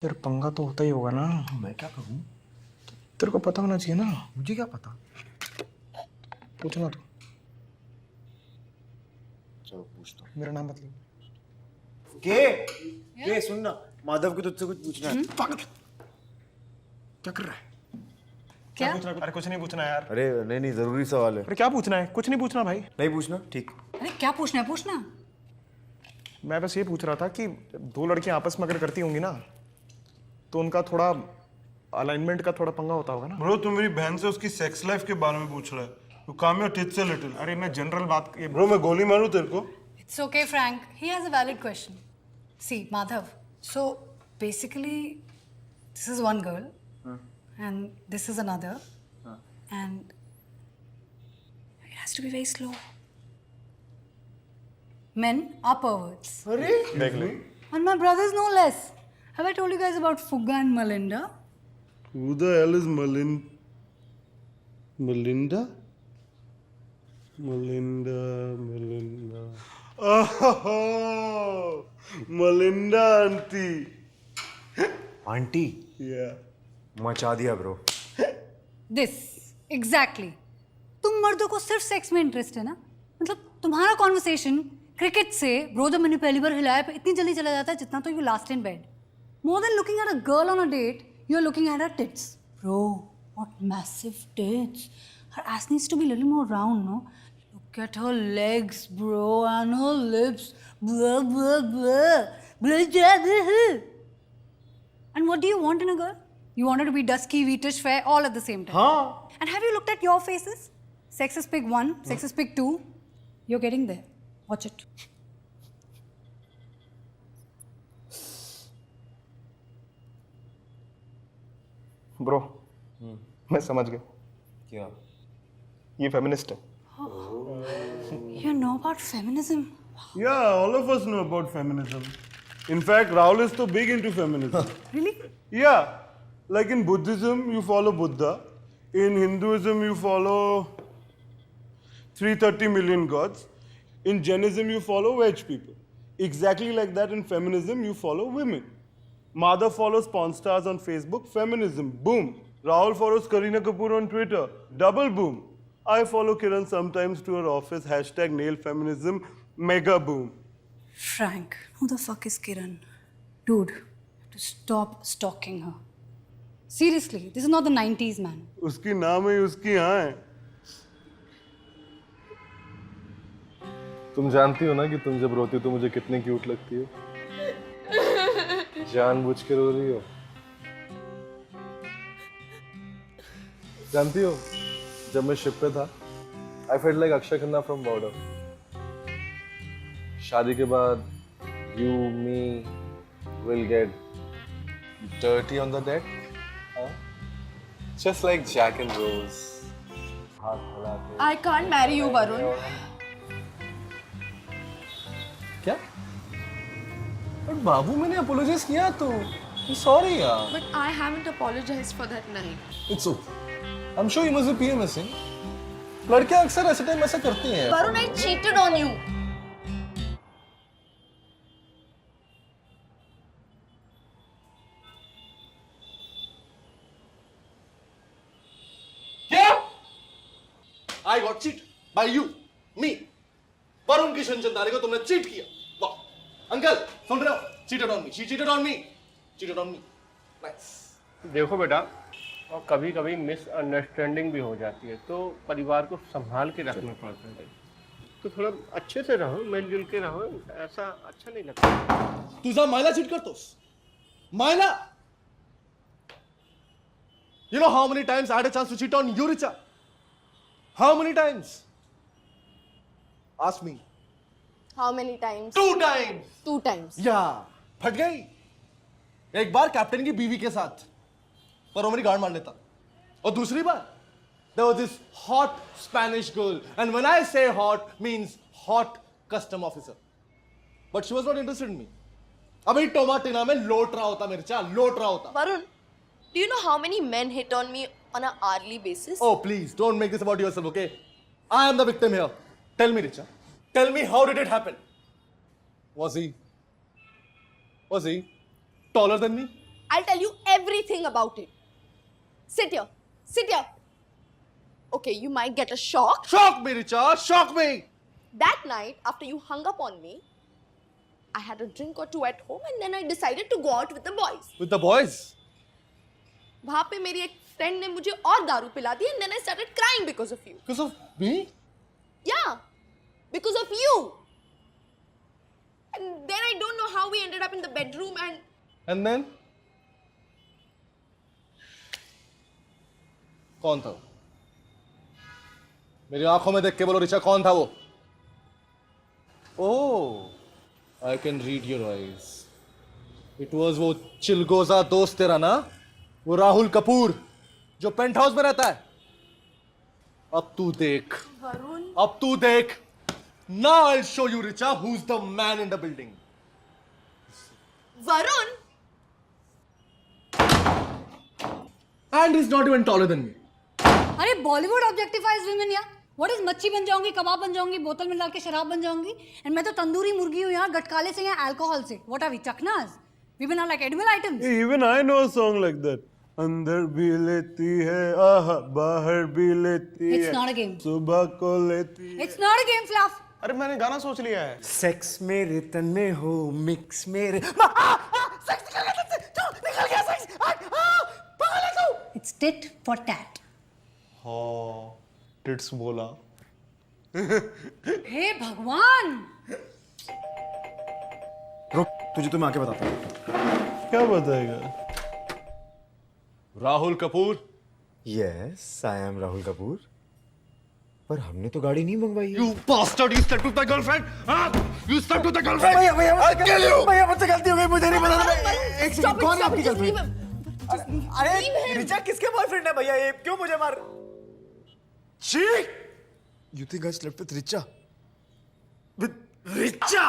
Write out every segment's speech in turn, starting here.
यार पंगा तो होता ही होगा ना। मैं क्या करूं? तेरे को पता होना चाहिए ना। मुझे क्या पता? पूछना तो। चलो पूछता हूँ। मेरा नाम मतलब के सुन ना, माधव को तुझसे कुछ पूछना है। पागल क्या कर रहा है? क्या? पूछना? अरे कुछ नहीं पूछना यार। अरे नहीं नहीं, जरूरी सवाल है। अरे क्या पूछना है? कुछ नहीं पूछना भाई। नहीं पूछना? ठीक। अरे क्या पूछना है, पूछना। मैं बस ये पूछ रहा था कि दो लड़कियां आपस में अगर करती होंगी ना तो उनका थोड़ा अलाइनमेंट का थोड़ा पंगा होता होगा ना। ब्रो तू मेरी बहन से उसकी सेक्स लाइफ के बारे में पूछ रहा है। तू काम योर टिच से लिटिल। अरे मैं जनरल बात ये ब्रो मैं गोली मारूं तेरे को? It's okay, Frank. He has a valid question. See, Madhav. So basically, this is one girl, and this is another, and it has to be very slow. Men are perverts, अरे देख ले। and my brothers no less. Have I told you guys about Fugga and Melinda? Who the hell is Melinda? Oh, Melinda auntie. Aunty Yeah. मचा दिया bro. This exactly. तुम मर्दों को सिर्फ sex में इंटरेस्ट है ना? मतलब तुम्हारा कॉन्वर्सेशन क्रिकेट से ब्रो जब मैंने पहली बार हिलाया पे इतनी जल्दी चला जाता है जितना तो you last in bed. More than looking at a girl on a date, you're looking at her tits. Bro, what massive tits. Her ass needs to be a little more round, no? Look at her legs, bro, and her lips. Blah, blah, blah. Blah, blah, blah. And what do you want in a girl? You want her to be dusky, wheatish, fair, all at the same time. हाँ And have you looked at your faces? Sex is pick 1, sex is pick 2. You're getting there. Watch it. Bro मैं समझ गया। क्या? ये feminist है। You know about feminism? Yeah, all of us know about feminism. In fact, Rahul is so big into feminism. Really? Yeah, like in Buddhism, you follow Buddha. In Hinduism, you follow 330 million gods. In Jainism, you follow veg people. Exactly like that in feminism, you follow women. Madhav follows Pawn Stars on Facebook, feminism, boom. Rahul follows Kareena Kapoor on Twitter, double boom. I follow Kiran sometimes to her office, hashtag nail feminism, mega boom. Frank, who the fuck is Kiran? Dude, you have to stop stalking her. Seriously, this is not the 90s, man. उसकी नाम है उसकी हाँ है। तुम जानती हो ना कि तुम जब रोती हो तो मुझे कितनी क्यूट लगती हो। जानबूझ के रो रही हो। जानती हो जब मैं शिप पे था I felt like Akshaye Khanna from Border. शादी के बाद you me will get dirty on the deck, just like Jack and Rose. हाथ फैला के। I can't marry you, Varun. क्या? बट बाबू मैंने अपोलोजाइज किया तो सॉरी यार। But I haven't apologized for that night. It's okay. I am sure you must be PMSing. लड़कियां अक्सर ऐसे टाइम ऐसा करती हैं। Varun, I cheated on you. I got cheated by you, me. Varun Kishan Chandani को तुमने चीट किया। वाह अंकल सुन रहे हो? Cheated on me. She cheated on me. Cheated on me. Nice. देखो बेटा, और कभी कभी मिसअंडरस्टैंडिंग भी हो जाती है तो परिवार को संभाल के रखना पड़ता है। तो थोड़ा अच्छे से रहो, मिलजुल के रहो, ऐसा अच्छा नहीं लगता। तुझा मायला चीट करतोस? मायला? You know how many times I had a chance to cheat on you, Richa? How many times? Ask me. How many times? 2 times. 2 times. या फट गई। एक बार कैप्टन की बीवी के साथ, पर वो मेरी गाड़ मार लेता। और दूसरी बार there was this hot Spanish girl, and when I say hot means hot custom officer, but she was not interested in me. अभी टोमाटिना में लोट रहा होता मिर्चा, लोट रहा होता। Varun, do you know how many men hit on me on an hourly basis? Oh please, don't make this about yourself, okay? I am the victim here. Tell me, Richa. Tell me, how did it happen? Was he taller than me? I'll tell you everything about it. Sit here. Sit here. Okay, you might get a shock. Shock me, Richa. Shock me. That night, after you hung up on me, I had a drink or two at home and then I decided to go out with the boys. With the boys. वहाँ पे मेरी एक friend ने मुझे और दारू पिला दी and then I started crying because of you. Because of me? Yeah, because of you. And then I don't know how we ended up in the bedroom and And then? कौन था वो? मेरी आंखों में देख के बोलो रिचा, कौन था वो? Oh, I can read your eyes. It was वो चिलगोजा दोस्त तेरा ना, वो राहुल कपूर जो पेंट हाउस में रहता है. अब तू देख. वरुण. अब तू देख. Now I'll show you, Richa, who's the man in the building. Varun. And he's not even taller than me. अरे बॉलीवुड ऑब्जेक्टिफाइज विमेन यार. व्हाट इज मच्छी बन जाऊंगी, कबाब बन जाऊंगी, बोतल में डाल के शराब बन जाऊंगी. एंड मैं तो तंदूरी मुर्गी हूँ यहाँ, गटकाले से या अल्कोहल से. व्हाट आर वी, चकनास? Women are like edible items. Hey, even I know a song like that. अंदर भी लेती है आह, बाहर भी लेती है. It's not a game. सुबह को लेती है. It's not a game, Fluff. अरे मैंने गाना सोच लिया है. सेक्स मेरे तन में हो, मिक्स मेरे. It's tit for tat. हाँ, टिट्स बोला. हे भगवान. रुक, तुझे तो मैं आके बताता हूँ. क्या बताएगा? Rahul Kapoor. Yes, I am Rahul Kapoor. पर हमने तो गाड़ी नहीं मंगवाई है. You bastard! You slept with my girlfriend? Huh? You slept with my girlfriend? भैया I'll kill you! भैया मुझसे गलती हो गई, मुझे नहीं पता था. एक Stop सेकंड, it, कौन है stop आपकी it, just leave girlfriend? him. अरे रिचा किसके बॉयफ्रेंड है भैया? ये क्यों मुझे मार? छी! You think I slept with Richa? With Richa?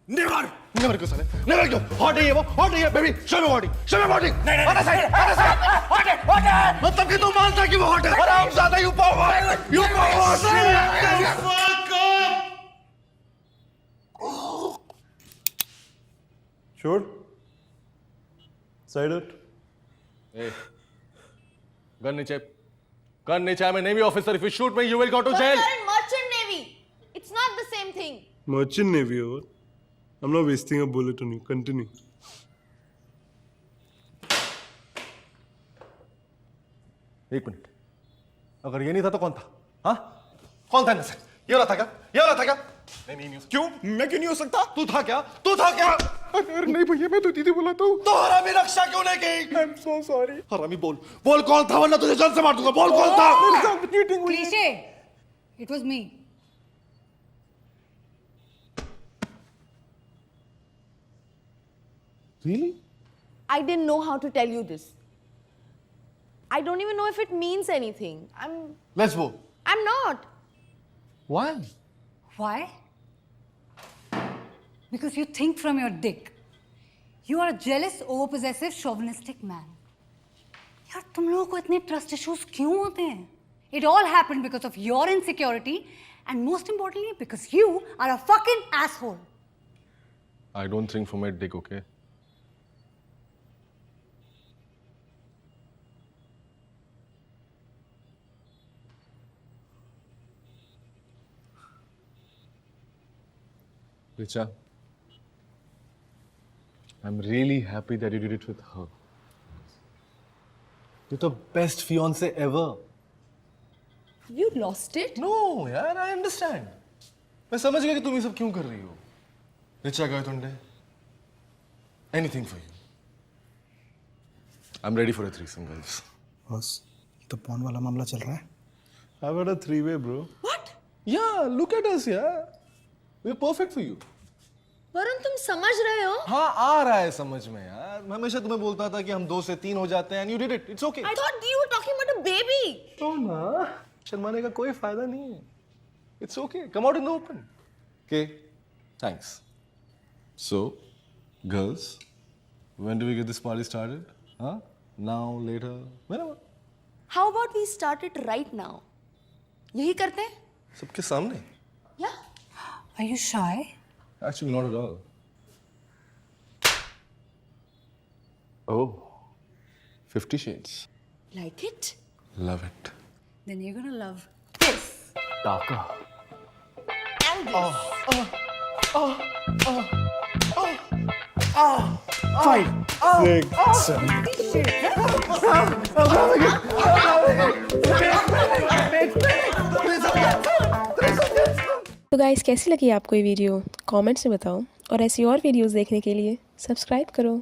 Never! Never go, साले. Never go. Hot है ये वो. Hot है ये, baby. Show me body. Show me body. Other side. Other side. Hot है. Hot है. मतलब कि तू मानता कि वो hot है. और हम ज़्यादा you power. You power. Sure. Side it. Hey. Gun नीचे. Gun नीचे. I'm a Navy officer. If you shoot me, you will go to But jail. you're in merchant navy. It's not the same thing. Merchant Navy over. I'm not wasting a bullet on you. Continue. एक minute. अगर ये नहीं था तो कौन था? हाँ? कौन था इनमें से? ये वाला था क्या? ये वाला था क्या? नहीं हो. क्यों? मैं क्यों नहीं हो सकता? तू था क्या? तू था क्या? अरे नहीं भैया, मैं तो दीदी बुलाता हूँ. तो हरामी रक्षा क्यों नहीं की? I'm so sorry. हरामी बोल. बोल कौन था, वरना तुझे जान से मार दूंगा. बोल कौन था? Cliche. It was me. Really? I didn't know how to tell you this. I don't even know if it means anything. Let's go. I'm not. Why? Why? Because you think from your dick. You are a jealous, over-possessive, chauvinistic man. यार तुम लोगों को इतने trust issues क्यों होते हैं? It all happened because of your insecurity and most importantly because you are a fucking asshole. I don't think from my dick, okay? Richa, I'm really happy that you did it with her. You're the best fiance ever. You lost it? No, यार, I understand. मैं समझ गया कि तुम ये सब क्यों कर रही हो. Richa Gaitonde, anything for you. I'm ready for a threesome, guys. बस तो पॉन वाला मामला चल रहा है. I've had a three-way, bro. What? Yeah, look at us, yeah. We're perfect for you. Varun तुम समझ रहे हो? हाँ, आ रहा है समझ में यार. मैं हमेशा तुम्हें बोलता था कि हम 2 से 3 हो जाते हैं and you did it. It's okay. I thought you were talking about a baby. तो ना, शर्माने का कोई फायदा नहीं है. It's okay. Come out in the open. Okay. Thanks. So, girls, when do we get this party started? Huh? Now, later, whenever. How about we start it right now? यही करते हैं? सबके सामने. Yeah. Are you shy? Actually, not at all. Oh, 50 Shades. Like it? Love it. Then you're gonna love Taka. And this. तो guys कैसी लगी आपको ये वीडियो कमेंट्स में बताओ और ऐसी और वीडियोस देखने के लिए सब्सक्राइब करो।